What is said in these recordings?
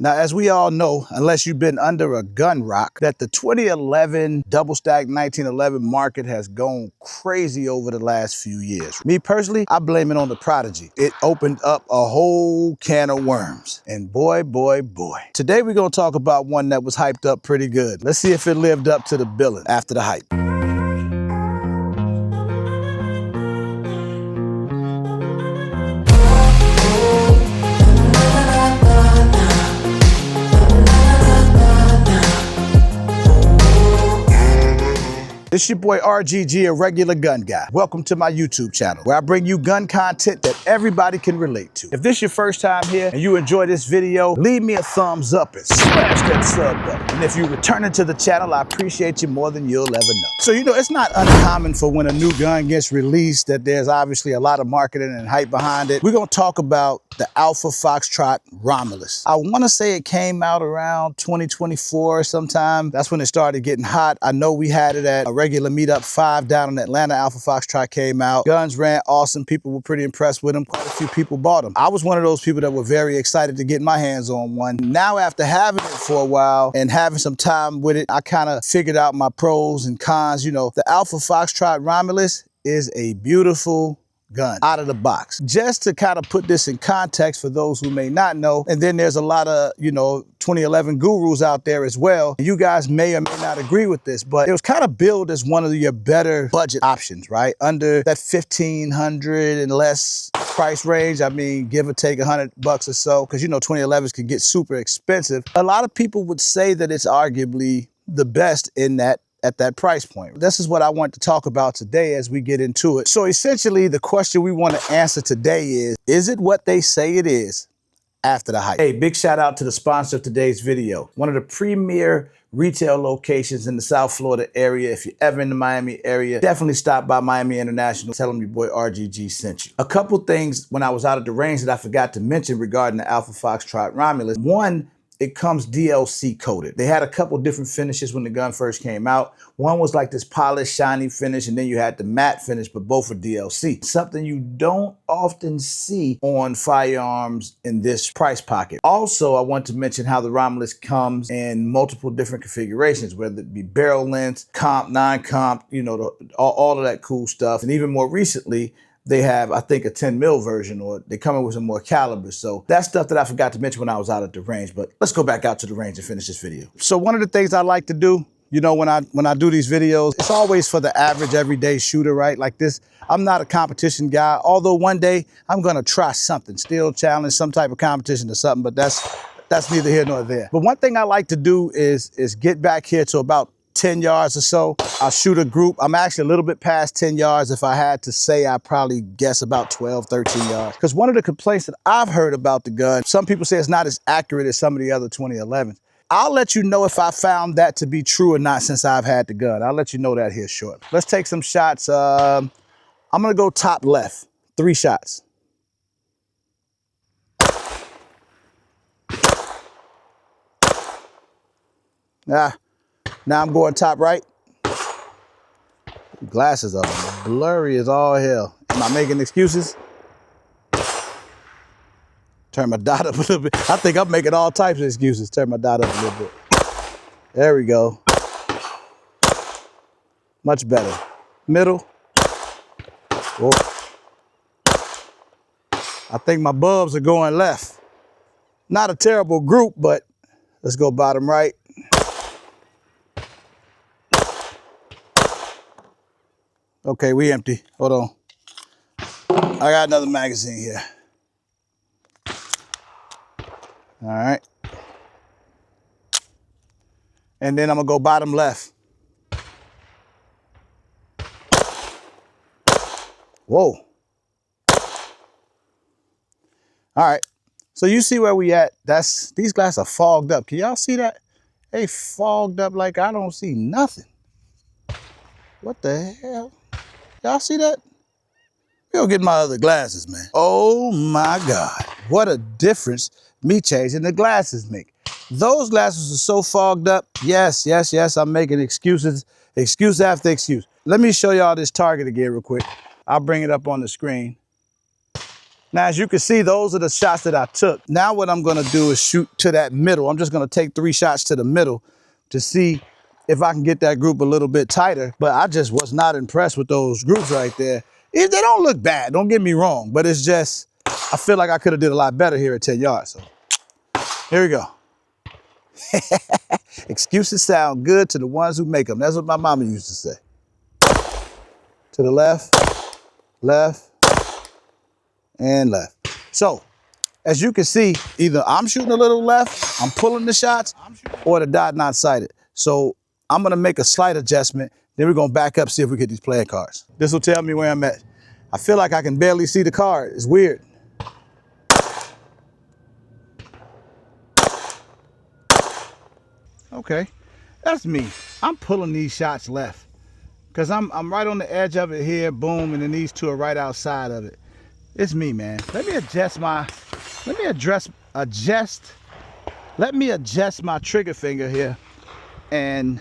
Now, as we all know, unless you've been under a gun rock, that the 2011 double stack 1911 market has gone crazy over the last few years. Me personally, I blame it on the Prodigy. It opened up a whole can of worms. And boy, boy, boy. Today we're gonna talk about one that was hyped up pretty good. Let's see if it lived up to the billing after the hype. It's your boy RGG, a regular gun guy. Welcome to my YouTube channel, where I bring you gun content that everybody can relate to. If this is your first time here and you enjoy this video, leave me a thumbs up and smash that sub button. And if you're returning to the channel, I appreciate you more than you'll ever know. So, it's not uncommon for when a new gun gets released that there's obviously a lot of marketing and hype behind it. We're gonna talk about the ALFA FOXTROT ROMULUS. I wanna say it came out around 2024 sometime. That's when it started getting hot. I know we had it at a regular meetup 5 down in Atlanta. ALFA FOXTROT came out. Guns ran awesome. People were pretty impressed with them. Quite a few people bought them. I was one of those people that were very excited to get my hands on one. Now, after having it for a while and having some time with it, I kind of figured out my pros and cons. The ALFA FOXTROT ROMULUS is a beautiful gun out of the box. Just to kind of put this in context for those who may not know, and then there's a lot of 2011 gurus out there as well. You guys may or may not agree with this, but it was kind of billed as one of your better budget options, right? Under that $1,500 and less price range. I mean, give or take $100 or so, because 2011s can get super expensive. A lot of people would say that it's arguably the best at that price point. This is what I want to talk about today as we get into it. So essentially, the question we want to answer today is it what they say it is after the hype? Hey, big shout out to the sponsor of today's video. One of the premier retail locations in the South Florida area. If you're ever in the Miami area, definitely stop by Miami International. Tell them your boy RGG sent you. A couple things when I was out at the range that I forgot to mention regarding the ALFA FOXTROT ROMULUS. One, it comes DLC coated. They had a couple different finishes when the gun first came out. One was like this polished, shiny finish, and then you had the matte finish, but both are DLC. Something you don't often see on firearms in this price pocket. Also, I want to mention how the ROMULUS comes in multiple different configurations, whether it be barrel length, comp, non-comp, all of that cool stuff. And even more recently, they have, I think, a 10 mil version, or they come in with some more calibers. So that's stuff that I forgot to mention when I was out at the range, but let's go back out to the range and finish this video. So one of the things I like to do, when I do these videos, it's always for the average everyday shooter, right? Like this, I'm not a competition guy, although one day I'm gonna try something, still challenge some type of competition or something, but that's neither here nor there. But one thing I like to do is get back here to about 10 yards or so. I'll shoot a group. I'm actually a little bit past 10 yards. If I had to say, I probably guess about 12, 13 yards. Because one of the complaints that I've heard about the gun, some people say it's not as accurate as some of the other 2011s. I'll let you know if I found that to be true or not since I've had the gun. I'll let you know that here shortly. Let's take some shots. I'm gonna go top left, 3 shots. Now I'm going top right. Glasses are blurry as all hell. Am I making excuses? Turn my dot up a little bit. I think I'm making all types of excuses. Turn my dot up a little bit. There we go. Much better. Middle. Whoa. I think my bulbs are going left. Not a terrible group, but let's go bottom right. Okay, we empty. Hold on. I got another magazine here. All right. And then I'm gonna go bottom left. Whoa. All right. So you see where we at. These glasses are fogged up. Can y'all see that? They fogged up like I don't see nothing. What the hell? Y'all see that? Go get my other glasses, man. Oh my God. What a difference me changing the glasses make. Those glasses are so fogged up. Yes, I'm making excuses, excuse after excuse. Let me show y'all this target again real quick. I'll bring it up on the screen. Now, as you can see, those are the shots that I took. Now what I'm gonna do is shoot to that middle. I'm just gonna take 3 shots to the middle to see if I can get that group a little bit tighter. But I just was not impressed with those groups right there. They don't look bad, don't get me wrong, but it's just, I feel like I could have did a lot better here at 10 yards. So here we go. Excuses sound good to the ones who make them. That's what my mama used to say. To the left, left, and left. So, as you can see, either I'm shooting a little left, I'm pulling the shots, or the dot not sighted. So I'm gonna make a slight adjustment, then we're gonna back up, see if we get these playing cards. This will tell me where I'm at. I feel like I can barely see the card. It's weird. Okay, that's me. I'm pulling these shots left because I'm right on the edge of it here, boom, and then these two are right outside of it. It's me, man. Let me adjust my trigger finger here and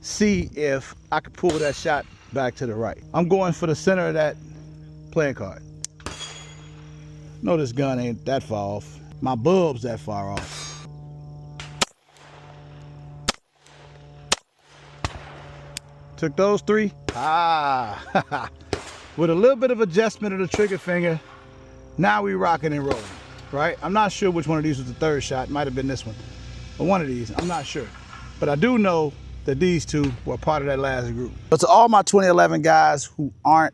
see if I can pull that shot back to the right. I'm going for the center of that playing card. No, this gun ain't that far off. My bulb's that far off. Took those 3. Ah, with a little bit of adjustment of the trigger finger, now we rocking and rolling, right? I'm not sure which one of these was the 3rd shot. Might have been this one, or one of these. I'm not sure, but I do know that these 2 were part of that last group. But to all my 2011 guys who aren't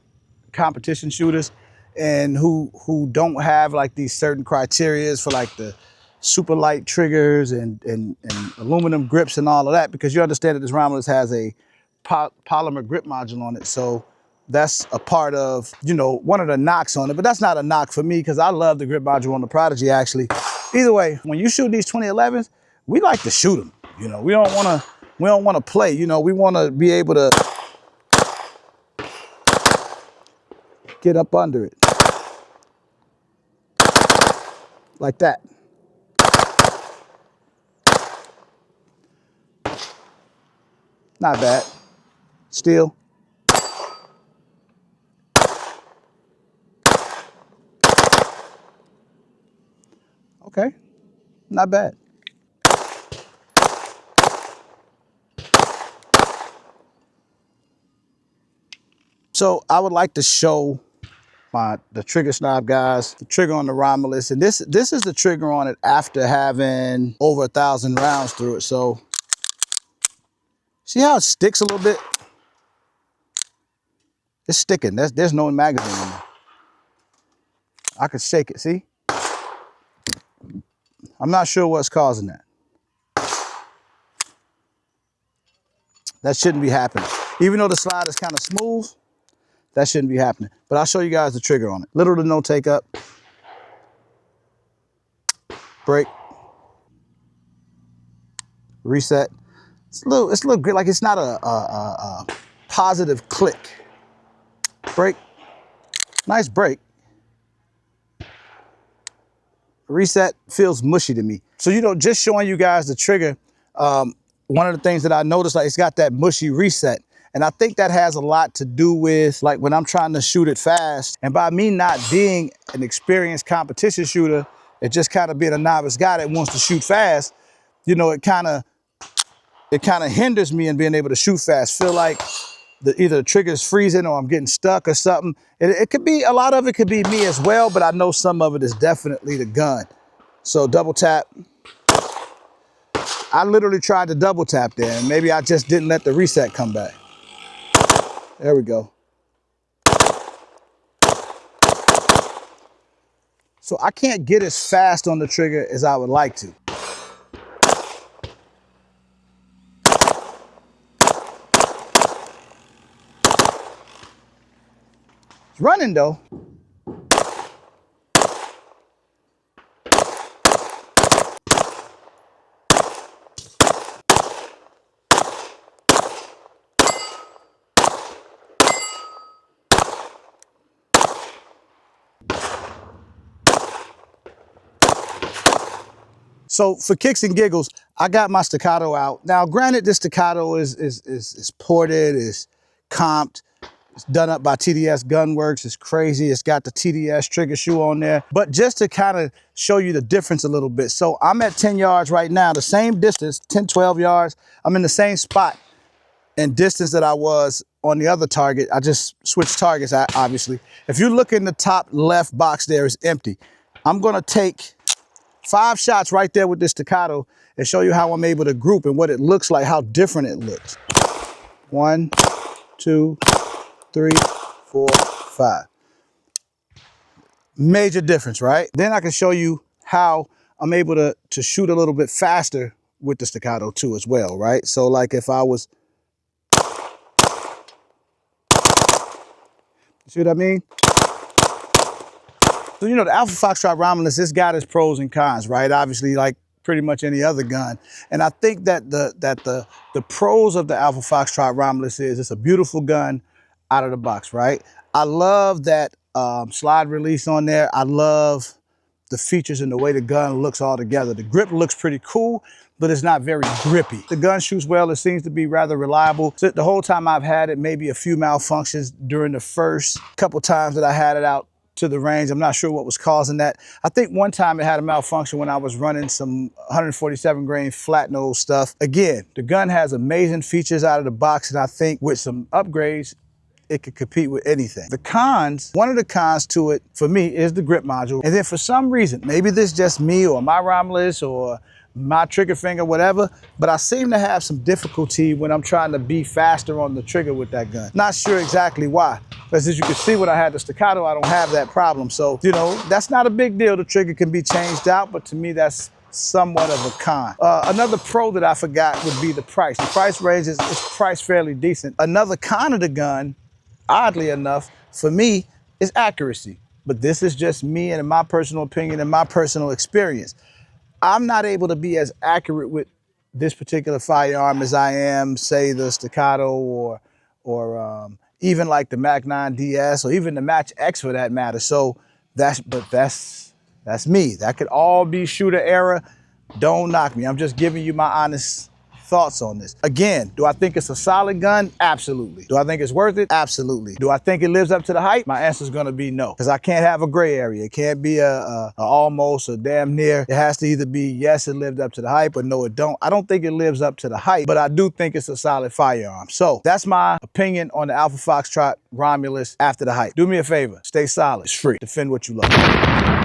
competition shooters and who don't have like these certain criterias for like the super light triggers and aluminum grips and all of that, because you understand that this ROMULUS has a polymer grip module on it, so that's a part of, you know, one of the knocks on it, but that's not a knock for me because I love the grip module on the Prodigy actually. Either way, when you shoot these 2011s, we like to shoot them. You know, we don't want to play. You know, we want to be able to get up under it like that. Not bad. Still. Okay, not bad. So I would like to show the trigger snob guys, the trigger on the ROMULUS, and this is the trigger on it after having over 1,000 rounds through it. So see how it sticks a little bit? It's sticking. There's no magazine in there. I could shake it, see? I'm not sure what's causing that. That shouldn't be happening. Even though the slide is kind of smooth, that shouldn't be happening. But I'll show you guys the trigger on it. Little to no take up. Break. Reset. It's a little good, like it's not a positive click. Break. Nice break. Reset feels mushy to me. So, you know, just showing you guys the trigger, one of the things that I noticed, like it's got that mushy reset. And I think that has a lot to do with like when I'm trying to shoot it fast, and by me not being an experienced competition shooter, it just kind of being a novice guy that wants to shoot fast, you know, it kind of hinders me in being able to shoot fast. Feel like either the trigger's freezing or I'm getting stuck or something. It could be, a lot of it could be me as well, but I know some of it is definitely the gun. So double tap. I literally tried to double tap there, and maybe I just didn't let the reset come back. There we go. So I can't get as fast on the trigger as I would like to. It's running though. So for kicks and giggles, I got my Staccato out. Now, granted, this Staccato is ported, is comped. It's done up by TDS Gunworks. It's crazy. It's got the TDS trigger shoe on there. But just to kind of show you the difference a little bit. So I'm at 10 yards right now, the same distance, 10, 12 yards. I'm in the same spot and distance that I was on the other target. I just switched targets, obviously. If you look in the top left box there, it's empty. I'm gonna take 5 shots right there with this Staccato and show you how I'm able to group and what it looks like, how different it looks. 1, 2, 3, 4, 5. Major difference, right? Then I can show you how I'm able to shoot a little bit faster with the Staccato too as well, right? So like if I was, see what I mean? So, you know, the Alpha Foxtrot Romulus, it's got its pros and cons, right? Obviously, like pretty much any other gun. And I think that the pros of the Alpha Foxtrot Romulus is it's a beautiful gun out of the box, right? I love that slide release on there. I love the features and the way the gun looks all together. The grip looks pretty cool, but it's not very grippy. The gun shoots well. It seems to be rather reliable. So the whole time I've had it, maybe a few malfunctions during the first couple times that I had it out to the range. I'm not sure what was causing that. I think one time it had a malfunction when I was running some 147 grain flat nose stuff. Again, the gun has amazing features out of the box, and I think with some upgrades, it could compete with anything. The cons, one of the cons to it for me is the grip module. And then for some reason, maybe this is just me or my Romulus or my trigger finger, whatever, but I seem to have some difficulty when I'm trying to be faster on the trigger with that gun. Not sure exactly why, because as you can see when I had the Staccato, I don't have that problem. So, you know, that's not a big deal. The trigger can be changed out, but to me, that's somewhat of a con. Another pro that I forgot would be the price. The price range is priced fairly decent. Another con of the gun, oddly enough, for me, is accuracy. But this is just me and in my personal opinion and my personal experience. I'm not able to be as accurate with this particular firearm as I am, say, the Staccato or even like the Mac 9 DS or even the Match X for that matter. So that's me. That could all be shooter error. Don't knock me. I'm just giving you my honest thoughts on this. Again, do I think it's a solid gun? Absolutely. Do I think it's worth it? Absolutely. Do I think it lives up to the hype? My answer is going to be no, because I can't have a gray area. It can't be a almost or damn near. It has to either be yes, it lived up to the hype, or no, it don't. I don't think it lives up to the hype, but I do think it's a solid firearm. So that's my opinion on the Alpha Foxtrot Romulus after the hype. Do me a favor, stay solid. It's free. Defend what you love.